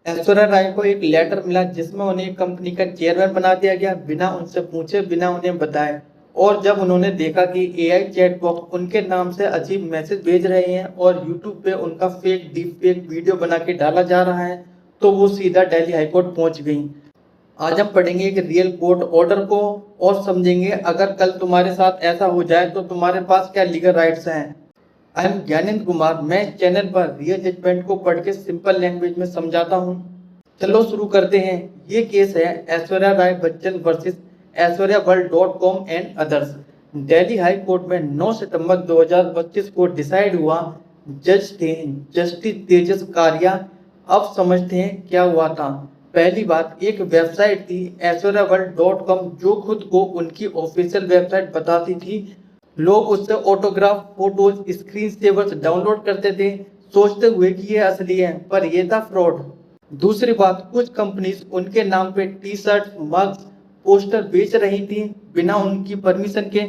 ऐश्वर्या राय को एक लेटर मिला जिसमें उन्हें कंपनी का चेयरमैन बना दिया गया बिना उनसे पूछे, बिना उन्हें बताए। और जब उन्होंने देखा कि एआई चैटबॉट उनके नाम से अजीब मैसेज भेज रहे हैं और यूट्यूब पे उनका फेक डीप फेक वीडियो बना के डाला जा रहा है, तो वो सीधा दिल्ली हाईकोर्ट पहुंच गई। आज हम पढ़ेंगे एक रियल कोर्ट ऑर्डर को और समझेंगे अगर कल तुम्हारे साथ ऐसा हो जाए तो तुम्हारे पास क्या लीगल राइट्स हैं। I am Gyanendra Kumar. मैं इस चैनल पर रियल जजमेंट को पढ़ के सिंपल लैंग्वेज में समझाता हूँ। चलो शुरू करते हैं। ये केस है Aishwarya Rai Bachchan versus Aishwarya world dot com and others. Delhi high court में 9 सितंबर 2025 को डिसाइड हुआ। जज थे जस्टिस तेजस कारिया। अब समझते हैं क्या हुआ था। पहली बात, एक वेबसाइट थी ऐश्वर्या वर्ल्ड डॉट कॉम जो खुद को उनकी ऑफिशियल वेबसाइट बताती थी। लोग उससे ऑटोग्राफ, फोटोज, स्क्रीन सेवर्स डाउनलोड करते थे सोचते हुए कि ये असली है, पर यह था फ्रॉड। दूसरी बात, कुछ कंपनीज उनके नाम पे टी शर्ट, मग्स, पोस्टर बेच रही थी बिना उनकी परमिशन के।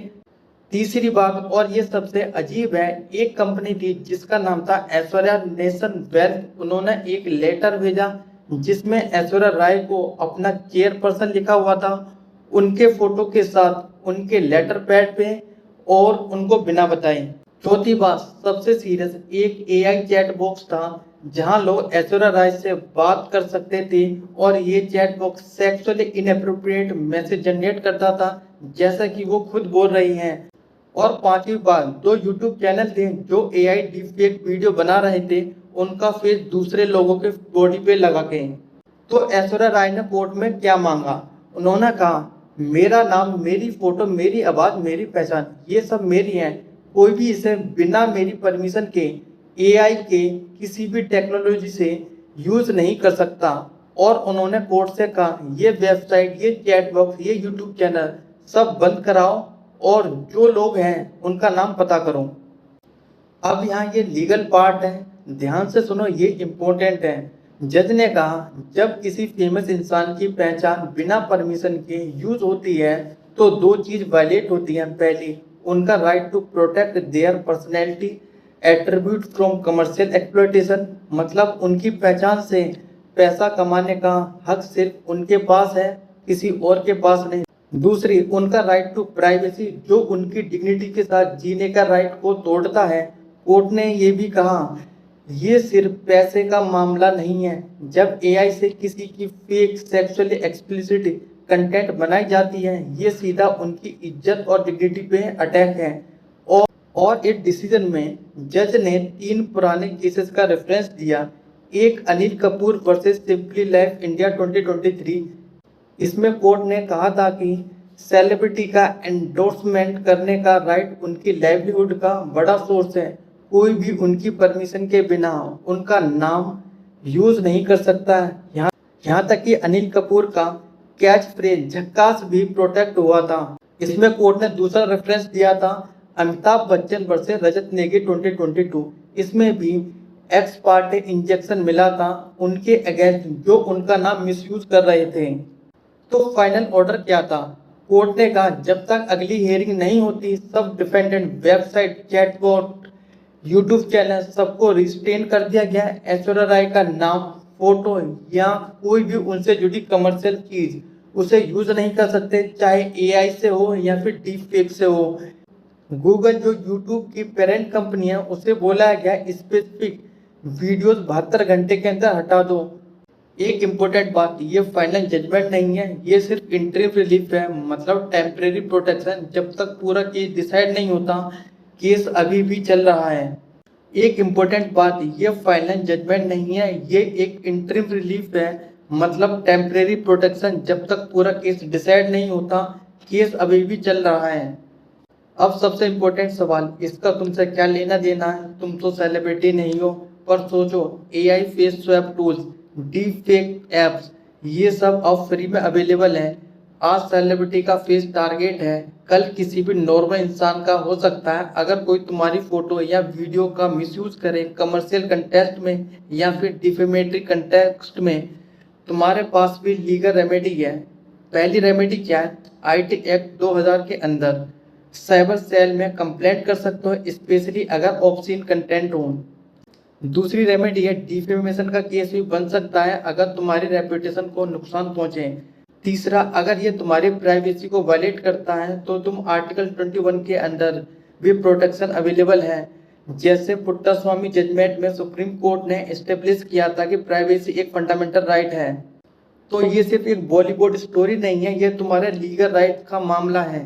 तीसरी बात, और ये सबसे अजीब है, एक कंपनी थी जिसका नाम था ऐश्वर्या नेशन वेल्थ। उन्होंने एक लेटर भेजा जिसमें ऐश्वर्या राय को अपना चेयरपर्सन लिखा हुआ था, उनके फोटो के साथ उनके लेटर पैड पे, और उनको बिना बताए। चौथी बात, सबसे सीरियस, एक एआई चैट बॉक्स था जहां लोग ऐश्वर्या राय से बात कर सकते थे और ये chat box sexually inappropriate message generate करता था जैसा कि वो खुद बोल रही हैं। और पांचवी बात, दो यूट्यूब चैनल थे जो एआई डीपफेक वीडियो बना रहे थे, उनका फेस दूसरे लोगों के बॉडी पे लगा के। तो ऐश्वर्या राय ने कोर्ट में क्या मांगा? उन्होंने कहा, मेरा नाम, मेरी फोटो, मेरी आवाज, मेरी पहचान, ये सब मेरी है। कोई भी इसे बिना मेरी परमिशन के एआई के किसी भी टेक्नोलॉजी से यूज नहीं कर सकता। और उन्होंने कोर्ट से कहा, ये वेबसाइट, ये चैट बॉक्स, ये यूट्यूब चैनल सब बंद कराओ और जो लोग हैं उनका नाम पता करो। अब यहाँ ये लीगल पार्ट है, ध्यान से सुनो, ये इम्पोर्टेंट है। जज ने कहा, जब किसी फेमस इंसान की पहचान बिना परमिशन के यूज होती है तो दो चीज वायलेट होती हैं। पहली, उनका right to protect their personality attribute from commercial exploitation, मतलब उनकी पहचान से पैसा कमाने का हक सिर्फ उनके पास है, किसी और के पास नहीं। दूसरी, उनका राइट टू प्राइवेसी जो उनकी डिग्निटी के साथ जीने का राइट को तोड़ता है। कोर्ट ने ये भी कहा, ये सिर्फ पैसे का मामला नहीं है। जब एआई से किसी की फेक सेक्सुअली एक्सप्लिसिट कंटेंट बनाई जाती है, ये सीधा उनकी इज्जत और डिग्निटी पे अटैक है। और इस डिसीजन में जज ने 3 पुराने केसेस का रेफरेंस दिया। एक, Anil Kapoor versus simply life India 2023। इसमें कोर्ट ने कहा था कि सेलिब्रिटी का एंडोर्समेंट करने का राइट उनकी लाइवलीहुड का बड़ा सोर्स है। कोई भी उनकी परमिशन के बिना उनका नाम यूज नहीं कर सकता है। यहाँ तक कि अनिल कपूर का कैच फ्रेज झक्कास भी प्रोटेक्ट हुआ था। इसमें कोर्ट ने दूसरा रेफरेंस दिया था, अमिताभ बच्चन वर्सेस रजत नेगी 2022। इसमें भी एक्स पार्टे इंजेक्शन मिला था उनके अगेंस्ट जो उनका नाम मिसयूज कर रहे थे। तो फाइनल ऑर्डर क्या था? कोर्ट ने कहा, जब तक अगली हियरिंग नहीं होती सब defendant website, chatbot, YouTube channel सबको रिस्ट्रेन कर दिया गया। ऐश्वर्या राय का नाम, फोटो या कोई भी उनसे जुड़ी कमर्शियल चीज उसे यूज नहीं कर सकते, चाहे एआई से हो या फिर डीप फेक से हो। गूगल जो यूट्यूब की पेरेंट कंपनी है उसे बोला गया स्पेसिफिक वीडियोस 72 घंटे के अंदर हटा दो। एक इम्पोर्टेंट बात, ये फाइनल जजमेंट नहीं है, ये सिर्फ इंटरिम रिलीफ है, मतलब टेम्परेरी प्रोटेक्शन। जब तक पूरा केस डिसाइड नहीं होता, केस अभी भी चल रहा है। एक इम्पोर्टेंट बात, ये फाइनल जजमेंट नहीं है, ये एक इंटरिम रिलीफ है, मतलब टेम्परेरी प्रोटेक्शन। जब तक पूरा केस डिसाइड नहीं होता, केस अभी भी चल रहा है। अब सबसे इम्पोर्टेंट सवाल, इसका तुमसे क्या लेना देना है? तुम तो सेलिब्रिटी नहीं हो, पर सोचो, AI face swap tools, deep fake apps, ये सब अब फ्री में अवेलेबल हैं। आज सेलिब्रिटी का फेस टारगेट है, कल किसी भी नॉर्मल इंसान का हो सकता है। अगर कोई तुम्हारी फोटो या वीडियो का मिसयूज करे कमर्शियल कंटेक्स्ट में या फिर डिफेमेटरी कंटेक्स्ट में, तुम्हारे पास भी लीगल रेमेडी है। पहली रेमेडी क्या है? आईटी एक्ट 2000 के अंदर साइबर सेल में कंप्लेंट कर सकते हो, स्पेशली अगर ऑब्सीन कंटेंट हो। दूसरी रेमेडी है डिफेमेशन का केस भी बन सकता है अगर तुम्हारी रेपुटेशन को नुकसान पहुंचे। तीसरा, अगर ये तुम्हारी प्राइवेसी को वायलेट करता है तो तुम आर्टिकल 21 के अंदर भी प्रोटेक्शन अवेलेबल है। जैसे पुट्टास्वामी जजमेंट में सुप्रीम कोर्ट ने एस्टेब्लिश किया था कि प्राइवेसी एक फंडामेंटल राइट है। तो ये सिर्फ एक बॉलीवुड स्टोरी नहीं है, ये तुम्हारे लीगल राइट का मामला है।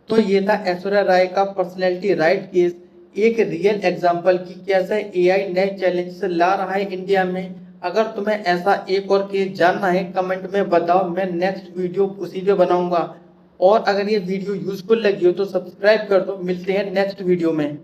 तो ये था ऐश्वर्या राय का पर्सनैलिटी राइट केस, एक रियल एग्जाम्पल की कैसे एआई नए चैलेंज ला रहा है इंडिया में। अगर तुम्हें ऐसा एक और केस जानना है कमेंट में बताओ, मैं नेक्स्ट वीडियो उसी पे बनाऊंगा। और अगर ये वीडियो यूजफुल लगी हो तो सब्सक्राइब कर दो। मिलते हैं नेक्स्ट वीडियो में।